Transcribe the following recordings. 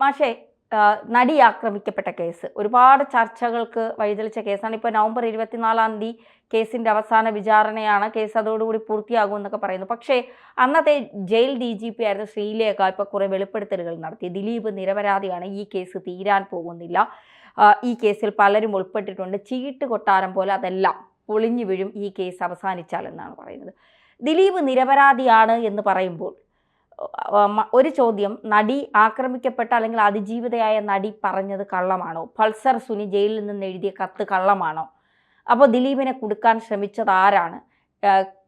പക്ഷേ നടി ആക്രമിക്കപ്പെട്ട കേസ് ഒരുപാട് ചർച്ചകൾക്ക് വഴിതെളിച്ച കേസാണ്. ഇപ്പോൾ നവംബർ 24 കേസിൻ്റെ അവസാന വിചാരണയാണ്. കേസ് അതോടുകൂടി പൂർത്തിയാകുമെന്നൊക്കെ പറയുന്നു. പക്ഷേ അന്നത്തെ ജയിൽ DGP ആയിരുന്ന ശ്രീലേഖ ഇപ്പോൾ കുറേ വെളിപ്പെടുത്തലുകൾ നടത്തി. ദിലീപ് നിരപരാധിയാണ്, ഈ കേസ് തീരാൻ പോകുന്നില്ല, ഈ കേസിൽ പലരും ഉൾപ്പെട്ടിട്ടുണ്ട്, ചീട്ട് കൊട്ടാരം പോലെ അതെല്ലാം പൊളിഞ്ഞു വീഴും ഈ കേസ് അവസാനിച്ചാൽ എന്നാണ് പറയുന്നത്. ദിലീപ് നിരപരാധിയാണ് എന്ന് പറയുമ്പോൾ ഒരു ചോദ്യം, നടി ആക്രമിക്കപ്പെട്ട അല്ലെങ്കിൽ അതിജീവിതയായ നടി പറഞ്ഞത് കള്ളമാണോ? പൾസർ സുനി ജയിലിൽ നിന്ന് എഴുതിയ കത്ത് കള്ളമാണോ? അപ്പോൾ ദിലീപിനെ കുടുക്കാൻ ശ്രമിച്ചത് ആരാണ്?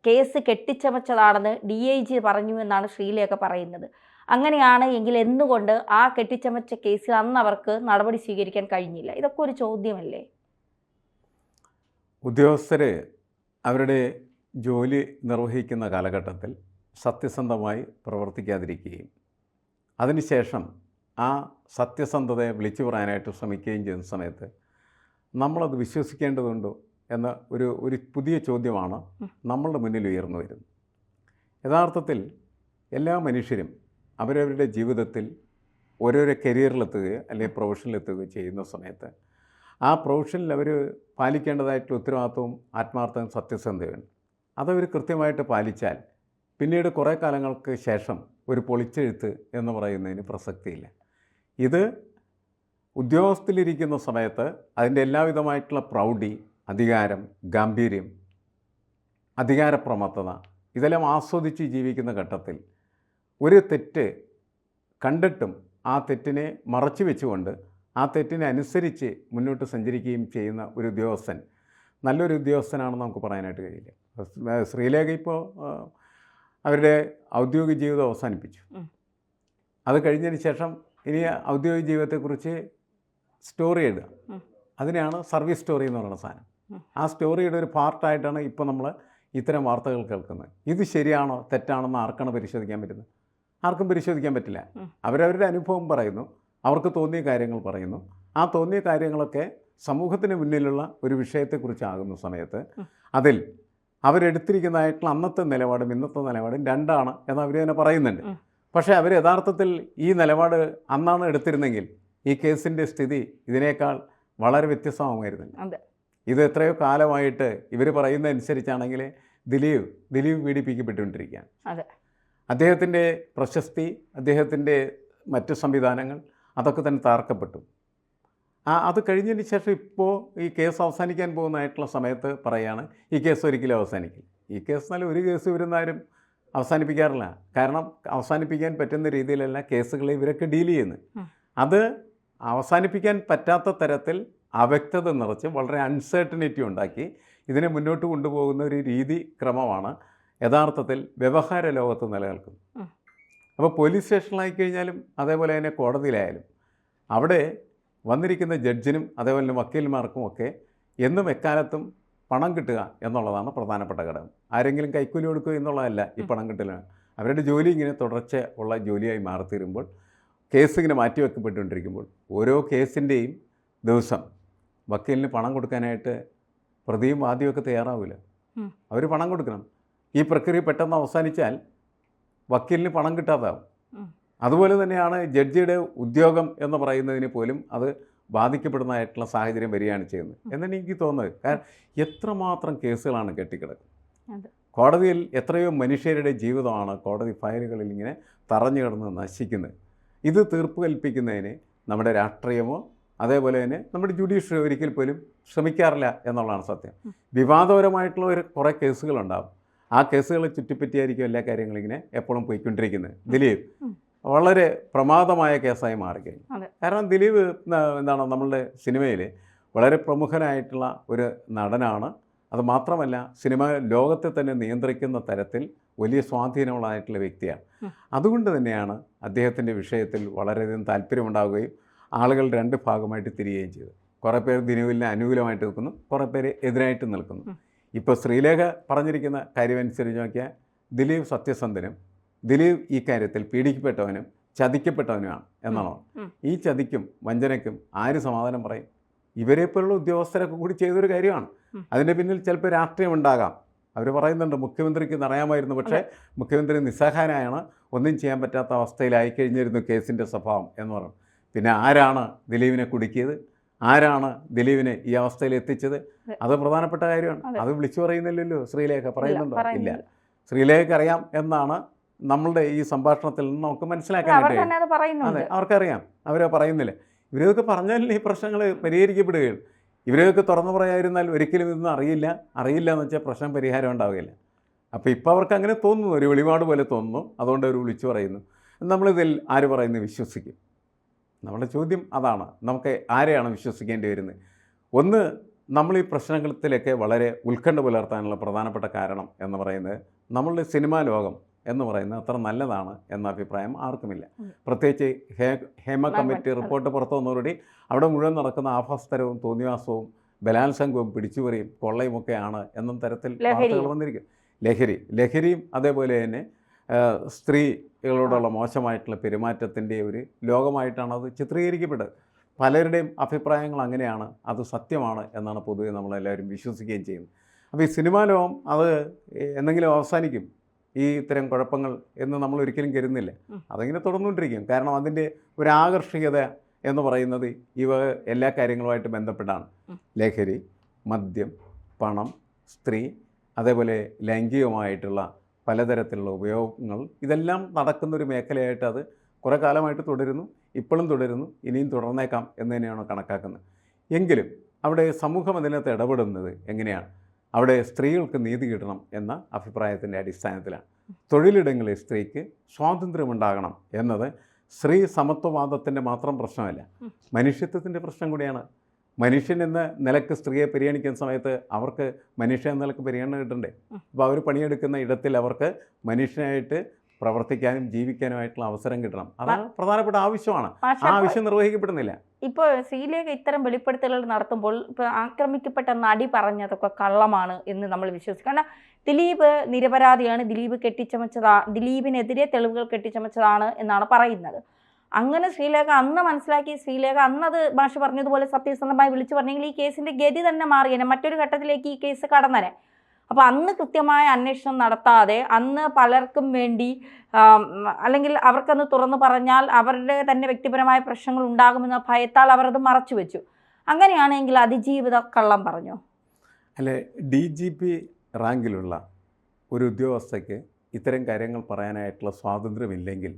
കേസ് കെട്ടിച്ചമച്ചതാണെന്ന് DIG പറഞ്ഞു എന്നാണ് ശ്രീലേഖ പറയുന്നത്. അങ്ങനെയാണ് എങ്കിൽ എന്തുകൊണ്ട് ആ കെട്ടിച്ചമച്ച കേസിൽ അന്ന് അവർക്ക് നടപടി സ്വീകരിക്കാൻ കഴിഞ്ഞില്ല? ഇതൊക്കെ ഒരു ചോദ്യമല്ലേ? ഉദ്യോഗസ്ഥർ അവരുടെ ജോലി നിർവഹിക്കുന്ന കാലഘട്ടത്തിൽ സത്യസന്ധമായി പ്രവർത്തിക്കാതിരിക്കുകയും അതിനുശേഷം ആ സത്യസന്ധതയെ വിളിച്ചു പറയാനായിട്ട് ശ്രമിക്കുകയും ചെയ്യുന്ന സമയത്ത് നമ്മളത് വിശ്വസിക്കേണ്ടതുണ്ടോ എന്ന ഒരു പുതിയ ചോദ്യമാണ് നമ്മളുടെ മുന്നിൽ ഉയർന്നു വരുന്നത്. യഥാർത്ഥത്തിൽ എല്ലാ മനുഷ്യരും അവരവരുടെ ജീവിതത്തിൽ ഓരോരോ കരിയറിലെത്തുകയോ അല്ലെങ്കിൽ പ്രൊഫഷനിലെത്തുകയോ ചെയ്യുന്ന സമയത്ത് ആ പ്രൊഫഷനിൽ അവർ പാലിക്കേണ്ടതായിട്ടുള്ള ഉത്തരവാദിത്വവും ആത്മാർത്ഥവും സത്യസന്ധതയുണ്ട്. അതവർ കൃത്യമായിട്ട് പാലിച്ചാൽ പിന്നീട് കുറേ കാലങ്ങൾക്ക് ശേഷം ഒരു പൊളിച്ചെഴുത്ത് എന്ന് പറയുന്നതിന് പ്രസക്തിയില്ല. ഇത് ഉദ്യോഗസ്ഥരിലിരിക്കുന്ന സമയത്ത് അതിൻ്റെ എല്ലാവിധമായിട്ടുള്ള പ്രൗഢി, അധികാരം, ഗാംഭീര്യം, അധികാരപ്രമത്തത ഇതെല്ലാം ആസ്വദിച്ച് ജീവിക്കുന്ന ഘട്ടത്തിൽ ഒരു തെറ്റ് കണ്ടിട്ടും ആ തെറ്റിനെ മറച്ചു വെച്ചുകൊണ്ട് ആ തെറ്റിനെ അനുസരിച്ച് മുന്നോട്ട് സഞ്ചരിക്കുകയും ചെയ്യുന്ന ഒരു ഉദ്യോഗസ്ഥൻ നല്ലൊരു ഉദ്യോഗസ്ഥനാണെന്ന് നമുക്ക് പറയാനായിട്ട് കഴിയില്ല. ശ്രീലേഖ ഇപ്പോൾ അവരുടെ ഔദ്യോഗിക ജീവിതം അവസാനിപ്പിച്ചു. അത് കഴിഞ്ഞതിന് ശേഷം ഇനി ഔദ്യോഗിക ജീവിതത്തെക്കുറിച്ച് സ്റ്റോറി എഴുതുക. അതിനെയാണ് സർവീസ് സ്റ്റോറി എന്ന് പറയുന്ന സാധനം. ആ സ്റ്റോറിയുടെ ഒരു പാർട്ടായിട്ടാണ് ഇപ്പോൾ നമ്മൾ ഇത്തരം വാർത്തകൾ കേൾക്കുന്നത്. ഇത് ശരിയാണോ തെറ്റാണെന്ന് ആർക്കാണ് പരിശോധിക്കാൻ പറ്റുന്നത്? ആർക്കും പരിശോധിക്കാൻ പറ്റില്ല. അവരവരുടെ അനുഭവം പറയുന്നു, അവർക്ക് തോന്നിയ കാര്യങ്ങൾ പറയുന്നു. ആ തോന്നിയ കാര്യങ്ങളൊക്കെ സമൂഹത്തിന് മുന്നിലുള്ള ഒരു വിഷയത്തെക്കുറിച്ചാകുന്ന സമയത്ത് അതിൽ അവരെടുത്തിരിക്കുന്നതായിട്ടുള്ള അന്നത്തെ നിലപാടും ഇന്നത്തെ നിലപാടും രണ്ടാണ് എന്ന് അവർ തന്നെ പറയുന്നുണ്ട്. പക്ഷേ അവർ യഥാർത്ഥത്തിൽ ഈ നിലപാട് അന്നാണ് എടുത്തിരുന്നെങ്കിൽ ഈ കേസിൻ്റെ സ്ഥിതി ഇതിനേക്കാൾ വളരെ വ്യത്യസ്തമാകുമായിരുന്നില്ല. ഇത് എത്രയോ കാലമായിട്ട് ഇവർ പറയുന്നതനുസരിച്ചാണെങ്കിൽ ദിലീപ് പീഡിപ്പിക്കപ്പെട്ടുകൊണ്ടിരിക്കുകയാണ്. അദ്ദേഹത്തിൻ്റെ പ്രശസ്തി, അദ്ദേഹത്തിൻ്റെ മറ്റു സംവിധാനങ്ങൾ അതൊക്കെ തന്നെ തകർക്കപ്പെട്ടു. അത് കഴിഞ്ഞതിന് ശേഷം ഇപ്പോൾ ഈ കേസ് അവസാനിക്കാൻ പോകുന്നതായിട്ടുള്ള സമയത്ത് പറയുകയാണ് ഈ കേസ് ഒരിക്കലും അവസാനിക്കില്ല. ഈ കേസ് എന്നാലും ഒരു കേസ് ഇവരൊന്നാരും അവസാനിപ്പിക്കാറില്ല. കാരണം അവസാനിപ്പിക്കാൻ പറ്റുന്ന രീതിയിലല്ല കേസുകൾ ഇവരൊക്കെ ഡീൽ ചെയ്യുന്നത്. അത് അവസാനിപ്പിക്കാൻ പറ്റാത്ത തരത്തിൽ അവ്യക്തത നിറച്ച് വളരെ അൺസർട്ടനിറ്റി ഉണ്ടാക്കി ഇതിനെ മുന്നോട്ട് കൊണ്ടുപോകുന്ന ഒരു രീതി ക്രമമാണ് യഥാർത്ഥത്തിൽ വ്യവഹാര ലോകത്ത് നിലനിൽക്കുന്നത്. അപ്പോൾ പോലീസ് സ്റ്റേഷനിലായി കഴിഞ്ഞാലും അതേപോലെ തന്നെ കോടതിയിലായാലും അവിടെ വന്നിരിക്കുന്ന ജഡ്ജിനും അതേപോലെ തന്നെ വക്കീൽമാർക്കും ഒക്കെ എന്നും എക്കാലത്തും പണം കിട്ടുക എന്നുള്ളതാണ് പ്രധാനപ്പെട്ട ഘടകം. ആരെങ്കിലും കൈക്കൂലി കൊടുക്കുക എന്നുള്ളതല്ല ഈ പണം കിട്ടലാണ്. അവരുടെ ജോലി ഇങ്ങനെ തുടർച്ച ഉള്ള ജോലിയായി മാറിത്തീരുമ്പോൾ കേസ് ഇങ്ങനെ മാറ്റിവെക്കപ്പെട്ടുകൊണ്ടിരിക്കുമ്പോൾ ഓരോ കേസിൻ്റെയും ദിവസം വക്കീലിന് പണം കൊടുക്കാനായിട്ട് പ്രതിയും വാദിയൊക്കെ തയ്യാറാവില്ല. അവർ പണം കൊടുക്കണം. ഈ പ്രക്രിയ പെട്ടെന്ന് അവസാനിച്ചാൽ വക്കീലിന് പണം കിട്ടാതാവും. അതുപോലെ തന്നെയാണ് ജഡ്ജിയുടെ ഉദ്യോഗം എന്ന് പറയുന്നതിന് പോലും അത് ബാധിക്കപ്പെടുന്നതായിട്ടുള്ള സാഹചര്യം വരികയാണ് ചെയ്യുന്നത് എന്നാണ് എനിക്ക് തോന്നുന്നത്. കാരണം എത്രമാത്രം കേസുകളാണ് കെട്ടിക്കിടക്കുന്നത്. കോടതിയിൽ എത്രയോ മനുഷ്യരുടെ ജീവിതമാണ് കോടതി ഫയലുകളിൽ ഇങ്ങനെ തറഞ്ഞു കിടന്ന് നശിക്കുന്നത്. ഇത് തീർപ്പ് കൽപ്പിക്കുന്നതിന് നമ്മുടെ രാഷ്ട്രീയമോ അതേപോലെ തന്നെ നമ്മുടെ ജുഡീഷ്യറി ഒരിക്കൽ പോലും ശ്രമിക്കാറില്ല എന്നുള്ളതാണ് സത്യം. വിവാദപരമായിട്ടുള്ള കുറേ കേസുകളുണ്ടാകും. ആ കേസുകളെ ചുറ്റിപ്പറ്റിയായിരിക്കും എല്ലാ കാര്യങ്ങളും ഇങ്ങനെ എപ്പോഴും പോയിക്കൊണ്ടിരിക്കുന്നത്. ദിലീപ് വളരെ പ്രമാദമായ കേസായി മാറിക്കഴിഞ്ഞു. കാരണം ദിലീപ് എന്താണ് നമ്മളുടെ സിനിമയിൽ വളരെ പ്രമുഖനായിട്ടുള്ള ഒരു നടനാണ്. അത് മാത്രമല്ല സിനിമ ലോകത്തെ തന്നെ നിയന്ത്രിക്കുന്ന തരത്തിൽ വലിയ സ്വാധീനമുള്ളതായിട്ടുള്ള വ്യക്തിയാണ്. അതുകൊണ്ട് തന്നെയാണ് അദ്ദേഹത്തിൻ്റെ വിഷയത്തിൽ വളരെയധികം താല്പര്യമുണ്ടാവുകയും ആളുകൾ രണ്ട് ഭാഗമായിട്ട് തിരിയുകയും ചെയ്തു. കുറേ പേർ ദിലീപിനെ അനുകൂലമായിട്ട് നിൽക്കുന്നു, കുറേ പേര് എതിരായിട്ട് നിൽക്കുന്നു. ഇപ്പോൾ ശ്രീലേഖ പറഞ്ഞിരിക്കുന്ന കാര്യമനുസരിച്ച് നോക്കിയാൽ ദിലീപ് സത്യസന്ധനും ദിലീപ് ഈ കാര്യത്തിൽ പീഡിക്കപ്പെട്ടവനും ചതിക്കപ്പെട്ടവനുമാണ് എന്നാണ്. ഈ ചതിക്കും വഞ്ചനയ്ക്കും ആര് സമാധാനം പറയും? ഇവരെപ്പോലുള്ള ഉദ്യോഗസ്ഥരൊക്കെ കൂടി ചെയ്തൊരു കാര്യമാണ്. അതിൻ്റെ പിന്നിൽ ചിലപ്പോൾ രാഷ്ട്രീയം ഉണ്ടാകാം. അവർ പറയുന്നുണ്ട് മുഖ്യമന്ത്രിക്ക് അറിയാമായിരുന്നു, പക്ഷേ മുഖ്യമന്ത്രി നിസ്സഹായനായാണ്, ഒന്നും ചെയ്യാൻ പറ്റാത്ത അവസ്ഥയിലായി കഴിഞ്ഞിരുന്നു കേസിൻ്റെ സ്വഭാവം എന്ന് പറഞ്ഞു. പിന്നെ ആരാണ് ദിലീപിനെ കുടുക്കിയത്, ആരാണ് ദിലീപിനെ ഈ അവസ്ഥയിൽ എത്തിച്ചത്, അത് പ്രധാനപ്പെട്ട കാര്യമാണ്. അത് വിളിച്ചു പറയുന്നില്ലല്ലോ ശ്രീലേഖ, പറയുന്നുണ്ടോ? ഇല്ല. ശ്രീലേഖ അറിയാം എന്നാണ് നമ്മളുടെ ഈ സംഭാഷണത്തിൽ നിന്ന് നമുക്ക് മനസ്സിലാക്കാനായിട്ട്. അതെ, അവർക്കറിയാം, അവരെ പറയുന്നില്ല. ഇവരൊക്കെ പറഞ്ഞാലേ ഈ പ്രശ്നങ്ങൾ പരിഹരിക്കപ്പെടുകയുള്ളൂ. ഇവരൊക്കെ തുറന്നു പറയാതിരുന്നാൽ ഒരിക്കലും ഇതൊന്നും അറിയില്ല എന്ന് വെച്ചാൽ പ്രശ്നം പരിഹാരം ഉണ്ടാവുകയില്ല. അപ്പോൾ ഇപ്പോൾ അവർക്ക് അങ്ങനെ തോന്നുന്നു, ഒരു വെളിപാട് പോലെ തോന്നുന്നു, അതുകൊണ്ട് അവർ വിളിച്ചു പറയുന്നു. നമ്മളിതിൽ ആര് പറയുന്നത് വിശ്വസിക്കും? നമ്മുടെ ചോദ്യം അതാണ്. നമുക്ക് ആരെയാണ് വിശ്വസിക്കേണ്ടി വരുന്നത്? ഒന്ന്, നമ്മൾ ഈ പ്രശ്നത്തിലൊക്കെ വളരെ ഉത്കണ്ഠ പുലർത്താനുള്ള പ്രധാനപ്പെട്ട കാരണം എന്ന് പറയുന്നത് നമ്മളുടെ സിനിമാ ലോകം എന്ന് പറയുന്നത് അത്ര നല്ലതാണ് എന്ന അഭിപ്രായം ആർക്കുമില്ല. പ്രത്യേകിച്ച് ഹേമ കമ്മിറ്റി റിപ്പോർട്ട് പുറത്തു വന്നതോടുകൂടി അവിടെ മുഴുവൻ നടക്കുന്ന ആഭാസതരവും തോന്നിവാസവും ബലാത്സംഗവും പിടിച്ചുപറിയും കൊള്ളയുമൊക്കെയാണ് എന്നും തരത്തിൽ വാർത്തകൾ വന്നിരിക്കും. ലഹരിയും അതേപോലെ തന്നെ സ്ത്രീകളോടുള്ള മോശമായിട്ടുള്ള പെരുമാറ്റത്തിൻ്റെ ഒരു ലോകമായിട്ടാണ് അത് ചിത്രീകരിക്കപ്പെട്ടത്. പലരുടെയും അഭിപ്രായങ്ങൾ അങ്ങനെയാണ്, അത് സത്യമാണ് എന്നാണ് പൊതുവെ നമ്മളെല്ലാവരും വിശ്വസിക്കുകയും ചെയ്യുന്നത്. അപ്പോൾ ഈ സിനിമാ ലോകം അത് എന്തെങ്കിലും അവസാനിക്കും ഈ ഇത്തരം കുഴപ്പങ്ങൾ എന്ന് നമ്മൾ ഒരിക്കലും കരുതുന്നില്ല. അതിങ്ങനെ തുടർന്നുകൊണ്ടിരിക്കും. കാരണം അതിൻ്റെ ഒരു ആകർഷകത എന്ന് പറയുന്നത് ഇവ എല്ലാ കാര്യങ്ങളുമായിട്ട് ബന്ധപ്പെട്ടാണ്. ലഹരി, മദ്യം, പണം, സ്ത്രീ, അതേപോലെ ലൈംഗികമായിട്ടുള്ള പലതരത്തിലുള്ള ഉപയോഗങ്ങൾ, ഇതെല്ലാം നടക്കുന്നൊരു മേഖലയായിട്ട് അത് കുറേ കാലമായിട്ട് തുടരുന്നു, ഇപ്പോഴും തുടരുന്നു, ഇനിയും തുടർന്നേക്കാം എന്ന് തന്നെയാണ് കണക്കാക്കുന്നത്. എങ്കിലും അവിടെ സമൂഹം അതിനകത്ത് ഇടപെടുന്നത് എങ്ങനെയാണ്? അവിടെ സ്ത്രീകൾക്ക് നീതി കിട്ടണം എന്ന അഭിപ്രായത്തിൻ്റെ അടിസ്ഥാനത്തിലാണ്. തൊഴിലിടങ്ങളിൽ സ്ത്രീക്ക് സ്വാതന്ത്ര്യമുണ്ടാകണം എന്നത് സ്ത്രീ സമത്വവാദത്തിൻ്റെ മാത്രം പ്രശ്നമല്ല, മനുഷ്യത്വത്തിൻ്റെ പ്രശ്നം കൂടിയാണ്. മനുഷ്യൻ എന്ന നിലക്ക് സ്ത്രീയെ പരിഗണിക്കുന്ന സമയത്ത് അവർക്ക് മനുഷ്യ എന്ന നിലക്ക് പരിഗണന കിട്ടണ്ടേ? അപ്പോൾ അവർ പണിയെടുക്കുന്ന ഇടത്തിൽ അവർക്ക് മനുഷ്യനായിട്ട് പ്രവർത്തിക്കാനും ജീവിക്കാനുമായിട്ടുള്ള അവസരം കിട്ടണം. അതാണ് പ്രധാനപ്പെട്ട ആവശ്യമാണ്. ആ ആവശ്യം നിർവഹിക്കപ്പെടുന്നില്ല. ഇപ്പോൾ ശ്രീലേഖ ഇത്തരം വെളിപ്പെടുത്തലുകൾ നടത്തുമ്പോൾ ഇപ്പോൾ ആക്രമിക്കപ്പെട്ട നടി പറഞ്ഞതൊക്കെ കള്ളമാണ് എന്ന് നമ്മൾ വിശ്വസിക്കും. കാരണം ദിലീപ് നിരപരാധിയാണ്, ദിലീപിനെതിരെ തെളിവുകൾ കെട്ടിച്ചമച്ചതാണ് എന്നാണ് പറയുന്നത്. അങ്ങനെ ശ്രീലേഖ അന്ന് മനസ്സിലാക്കി, ശ്രീലേഖ അന്നത് മാഷ് പറഞ്ഞതുപോലെ സത്യസന്ധമായി വിളിച്ചു പറഞ്ഞെങ്കിൽ ഈ കേസിൻ്റെ ഗതി തന്നെ മാറിയേനെ, മറ്റൊരു ഘട്ടത്തിലേക്ക് ഈ കേസ് കടന്നേനെ. അപ്പോൾ അന്ന് കൃത്യമായ അന്വേഷണം നടത്താതെ അന്ന് പലർക്കും വേണ്ടി അല്ലെങ്കിൽ അവർക്കന്ന് തുറന്നു പറഞ്ഞാൽ അവരുടെ തന്നെ വ്യക്തിപരമായ പ്രശ്നങ്ങൾ ഉണ്ടാകുമെന്ന ഭയത്താൽ അവർ അത് മറച്ചു വെച്ചു. അങ്ങനെയാണെങ്കിൽ അതിജീവിത കള്ളം പറഞ്ഞു. അല്ലെ, DGP റാങ്കിലുള്ള ഒരു ഉദ്യോഗസ്ഥയ്ക്ക് ഇത്തരം കാര്യങ്ങൾ പറയാനായിട്ടുള്ള സ്വാതന്ത്ര്യമില്ലെങ്കിൽ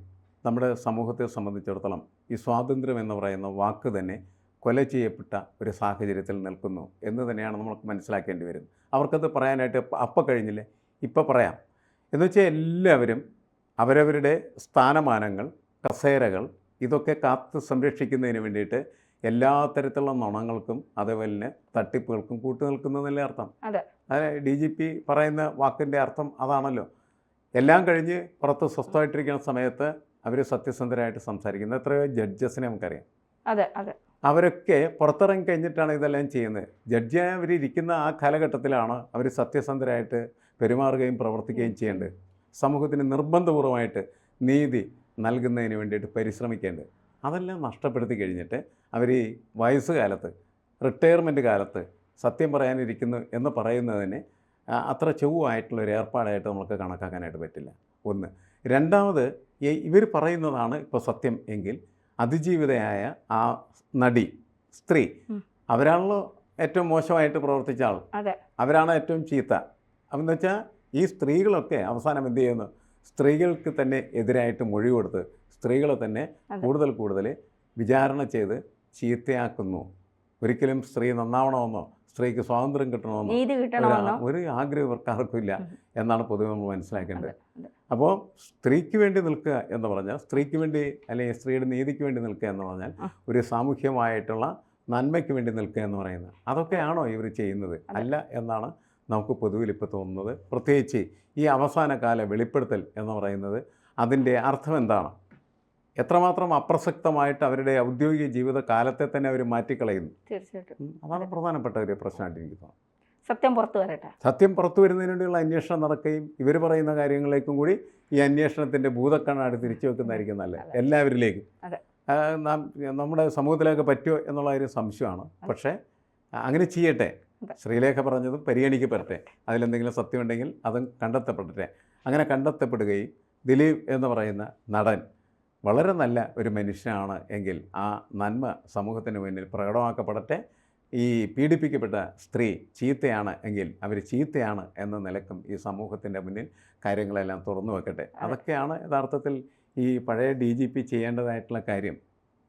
നമ്മുടെ സമൂഹത്തെ സംബന്ധിച്ചിടത്തോളം ഈ സ്വാതന്ത്ര്യം എന്ന് പറയുന്ന വാക്ക് തന്നെ കൊല ചെയ്യപ്പെട്ട ഒരു സാഹചര്യത്തിൽ നിൽക്കുന്നു എന്ന് തന്നെയാണ് നമുക്ക് മനസ്സിലാക്കേണ്ടി വരുന്നത്. അവർക്കത് പറയാനായിട്ട് അപ്പം കഴിഞ്ഞില്ലേ, ഇപ്പം പറയാം എന്ന് വെച്ചാൽ എല്ലാവരും അവരവരുടെ സ്ഥാനമാനങ്ങൾ, കസേരകൾ ഇതൊക്കെ കാത്ത് സംരക്ഷിക്കുന്നതിന് വേണ്ടിയിട്ട് എല്ലാ തരത്തിലുള്ള നുണങ്ങൾക്കും അതേപോലെ തന്നെ തട്ടിപ്പുകൾക്കും കൂട്ടുനിൽക്കുന്നതല്ലേ അർത്ഥം. അതെ, DGP പറയുന്ന വാക്കിൻ്റെ അർത്ഥം അതാണല്ലോ. എല്ലാം കഴിഞ്ഞ് പുറത്ത് സ്വസ്ഥമായിട്ടിരിക്കുന്ന സമയത്ത് അവർ സത്യസന്ധരായിട്ട് സംസാരിക്കുന്നത് എത്രയോ ജഡ്ജസിനെ നമുക്കറിയാം. അതെ അതെ, അവരൊക്കെ പുറത്തിറങ്ങി കഴിഞ്ഞിട്ടാണ് ഇതെല്ലാം ചെയ്യുന്നത്. ജഡ്ജിയായി അവരിയ്ക്കുന്ന ആ കാലഘട്ടത്തിലാണ് അവർ സത്യസന്ധരായിട്ട് പെരുമാറുകയും പ്രവർത്തിക്കുകയും ചെയ്യേണ്ടത്. സമൂഹത്തിന് നിർബന്ധപൂർവമായിട്ട് നീതി നൽകുന്നതിന് വേണ്ടിയിട്ട് പരിശ്രമിക്കേണ്ടത്. അതെല്ലാം നഷ്ടപ്പെടുത്തി കഴിഞ്ഞിട്ട് അവർ ഈ വയസ്സുകാലത്ത്, റിട്ടയർമെൻറ്റ് കാലത്ത് സത്യം പറയാനിരിക്കുന്നു എന്ന് പറയുന്നതിന് അത്ര ചൊവ്വായിട്ടുള്ളൊരു ഏർപ്പാടായിട്ട് നമുക്ക് കണക്കാക്കാനായിട്ട് പറ്റില്ല. ഒന്ന്. രണ്ടാമത്, ഇവർ പറയുന്നതാണ് ഇപ്പോൾ സത്യം എങ്കിൽ അതിജീവിതയായ ആ നടി, സ്ത്രീ, അവരാണല്ലോ ഏറ്റവും മോശമായിട്ട് പ്രവർത്തിച്ച ആൾ, അവരാണ് ഏറ്റവും ചീത്ത. എന്ന് വെച്ചാൽ ഈ സ്ത്രീകളൊക്കെ അവസാനം എന്ത് ചെയ്യുന്നു? സ്ത്രീകൾക്ക് തന്നെ എതിരായിട്ട് മൊഴി കൊടുത്ത് സ്ത്രീകളെ തന്നെ കൂടുതൽ വിചാരണ ചെയ്ത് ചീത്തയാക്കുന്നു. ഒരിക്കലും സ്ത്രീ നന്നാവണമെന്നോ സ്ത്രീക്ക് സ്വാതന്ത്ര്യം കിട്ടണമെന്നോ ഒരു ആഗ്രഹം ഇവർക്കാർക്കില്ല എന്നാണ് പൊതുവെ നമ്മൾ മനസ്സിലാക്കേണ്ടത്. അപ്പോൾ സ്ത്രീക്ക് വേണ്ടി നിൽക്കുക എന്ന് പറഞ്ഞാൽ, സ്ത്രീക്ക് വേണ്ടി അല്ലെങ്കിൽ സ്ത്രീയുടെ നീതിക്ക് വേണ്ടി നിൽക്കുക എന്ന് പറഞ്ഞാൽ ഒരു സാമൂഹ്യമായിട്ടുള്ള നന്മയ്ക്ക് വേണ്ടി നിൽക്കുക എന്ന് പറയുന്നത്, അതൊക്കെയാണോ ഇവർ ചെയ്യുന്നത്? അല്ല എന്നാണ് നമുക്ക് പൊതുവിൽ ഇപ്പോൾ തോന്നുന്നത്. പ്രത്യേകിച്ച് ഈ അവസാന കാല വെളിപ്പെടുത്തൽ എന്ന് പറയുന്നത് അതിൻ്റെ അർത്ഥം എന്താണ്? എത്രമാത്രം അപ്രസക്തമായിട്ട് അവരുടെ ഔദ്യോഗിക ജീവിത കാലത്തെ തന്നെ അവർ മാറ്റിക്കളയുന്നു. തീർച്ചയായിട്ടും അതാണ് പ്രധാനപ്പെട്ട ഒരു പ്രശ്നമായിട്ട് എനിക്ക് തോന്നുന്നു. സത്യം പുറത്തു വരട്ടെ. സത്യം പുറത്തു വരുന്നതിന് വേണ്ടിയുള്ള അന്വേഷണം നടക്കുകയും ഇവർ പറയുന്ന കാര്യങ്ങളിലേക്കും കൂടി ഈ അന്വേഷണത്തിൻ്റെ ഭൂതക്കണ്ണാടി തിരിച്ചു വെക്കുന്നതായിരിക്കും നല്ലത് എല്ലാവരിലേക്കും. നമ്മുടെ സമൂഹത്തിലേക്ക് പറ്റുമോ എന്നുള്ള ഒരു സംശയമാണ്. പക്ഷേ അങ്ങനെ ചെയ്യട്ടെ. ശ്രീലേഖ പറഞ്ഞതും പരിഗണിക്കപ്പെടട്ടെ. അതിലെന്തെങ്കിലും സത്യമുണ്ടെങ്കിൽ അതും കണ്ടെത്തപ്പെടട്ടെ. അങ്ങനെ കണ്ടെത്തപ്പെടുകയും ദിലീപ് എന്ന് പറയുന്ന നടൻ വളരെ നല്ല ഒരു മനുഷ്യനാണ് എങ്കിൽ ആ നന്മ സമൂഹത്തിന് മുന്നിൽ പ്രകടമാക്കപ്പെടട്ടെ. ഈ പീഡിപ്പിക്കപ്പെട്ട സ്ത്രീ ചീത്തയാണ് എങ്കിൽ അവർ ചീത്തയാണ് എന്ന നിലക്കും ഈ സമൂഹത്തിൻ്റെ മുന്നിൽ കാര്യങ്ങളെല്ലാം തുറന്നു വെക്കട്ടെ. അതൊക്കെയാണ് യഥാർത്ഥത്തിൽ ഈ പഴയ DGP ചെയ്യേണ്ടതായിട്ടുള്ള കാര്യം.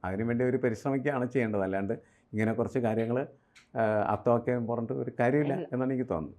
അതിനുവേണ്ടി അവർ പരിശ്രമിക്കുകയാണ് ചെയ്യേണ്ടത്. അല്ലാണ്ട് ഇങ്ങനെ കുറച്ച് കാര്യങ്ങൾ അത്തമൊക്കെ പറഞ്ഞിട്ട് ഒരു കാര്യമില്ല എന്നാണ് എനിക്ക് തോന്നുന്നത്.